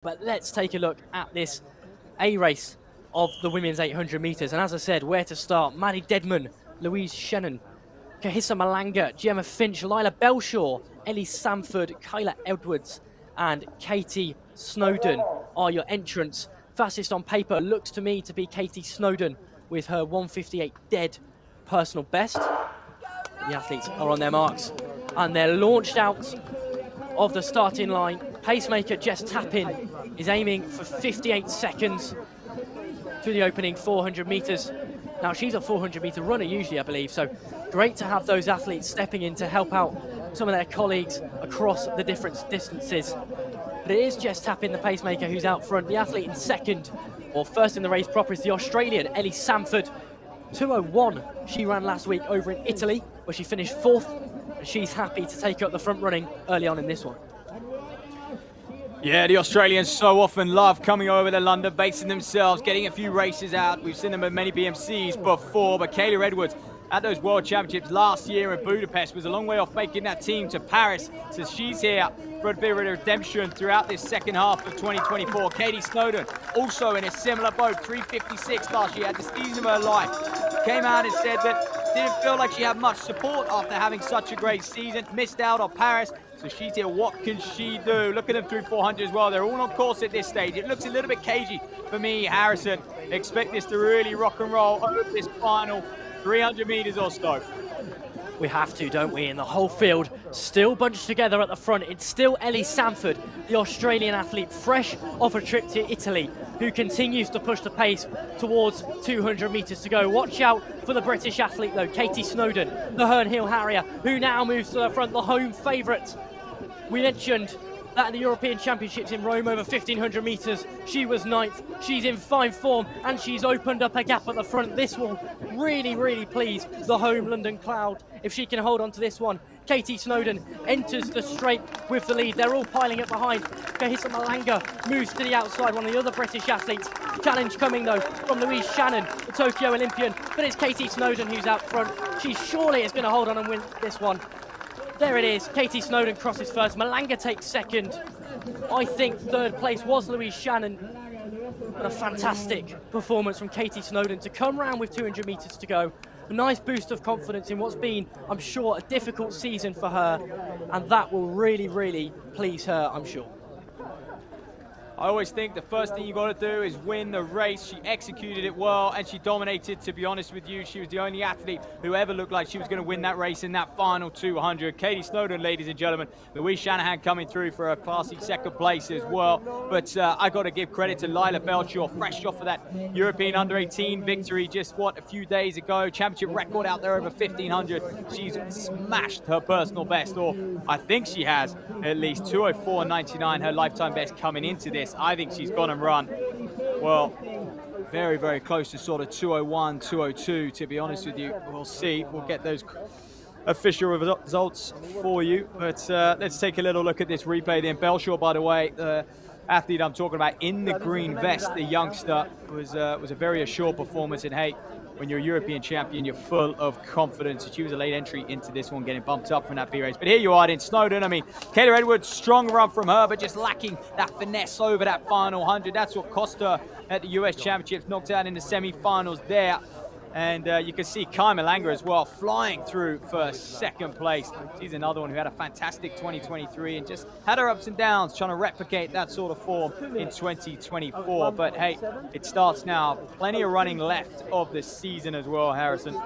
But let's take a look at this A race of the women's 800 metres. And as I said, where to start? Maddie Deadman, Louise Shanahan, Khahisa Mhlanga, Gemma Finch, Lyla Belshaw, Ellie Sanford, Kaela Edwards, and Katie Snowden are your entrants. Fastest on paper looks to me to be Katie Snowden with her 1:58 dead personal best. The athletes are on their marks and they're launched out of the starting line. Pacemaker Jess Tappin is aiming for 58 seconds to the opening 400 metres. Now, she's a 400 metre runner usually, I believe, so great to have those athletes stepping in to help out some of their colleagues across the different distances. But it is Jess Tappin, the pacemaker, who's out front. The athlete in second, or first in the race proper, is the Australian, Ellie Sanford. 2:01 she ran last week over in Italy, where she finished fourth, and she's happy to take up the front running early on in this one. Yeah, the Australians so often love coming over to London, basing themselves, getting a few races out. We've seen them at many BMCs before, but Kaela Edwards at those World Championships last year in Budapest was a long way off making that team to Paris. So she's here for a bit of redemption throughout this second half of 2024. Katie Snowden, also in a similar boat, 3:56 last year, had the season of her life. Came out and said that didn't feel like she had much support after having such a great season. Missed out on Paris. So she's here. What can she do? Look at them through 400 as well. They're all on course at this stage. It looks a little bit cagey for me, Harrison. Expect this to really rock and roll over this final 300 metres or so. We have to, don't we? And the whole field still bunched together at the front. It's still Ellie Sanford, the Australian athlete, fresh off a trip to Italy, who continues to push the pace towards 200 metres to go. Watch out for the British athlete, though, Katie Snowden, the Herne Hill Harrier, who now moves to the front, the home favourite. We mentioned that at the European Championships in Rome over 1,500 metres, she was ninth. She's in fine form and she's opened up a gap at the front. This will really, really please the home London crowd if she can hold on to this one. Katie Snowden enters the straight with the lead. They're all piling up behind. Khahisa Mhlanga moves to the outside, one of the other British athletes. Challenge coming, though, from Louise Shannon, the Tokyo Olympian. But it's Katie Snowden who's out front. She surely is going to hold on and win this one. There it is. Katie Snowden crosses first. Mhlanga takes second. I think third place was Louise Shannon. And a fantastic performance from Katie Snowden to come round with 200 metres to go. A nice boost of confidence in what's been, I'm sure, a difficult season for her. And that will really, really please her, I'm sure. I always think the first thing you got to do is win the race. She executed it well and she dominated. To be honest with you, she was the only athlete who ever looked like she was going to win that race in that final 200. Katie Snowden, ladies and gentlemen. Louise Shanahan coming through for a classy second place as well. But I got to give credit to Lyla Belshaw, fresh off of that European Under-18 victory just, a few days ago. Championship record out there over 1,500. She's smashed her personal best, or I think she has at least 2:04.99, her lifetime best coming into this. I think she's gone and run, well, very, very close to sort of 2:01, 2:02, to be honest with you. We'll see. We'll get those official results for you. But let's take a little look at this replay then. Belshaw, by the way, the athlete I'm talking about in the green vest, the youngster, was a very assured performance. And hey, when you're a European champion, you're full of confidence. She was a late entry into this one, getting bumped up from that B race. But here you are in Snowden. I mean, Kaela Edwards, strong run from her, but just lacking that finesse over that final 100. That's what cost her at the US Championships, knocked out in the semi-finals there. And you can see Mhlanga as well, flying through for second place. She's another one who had a fantastic 2023 and just had her ups and downs, trying to replicate that sort of form in 2024. But hey, it starts now. Plenty of running left of the season as well, Harrison.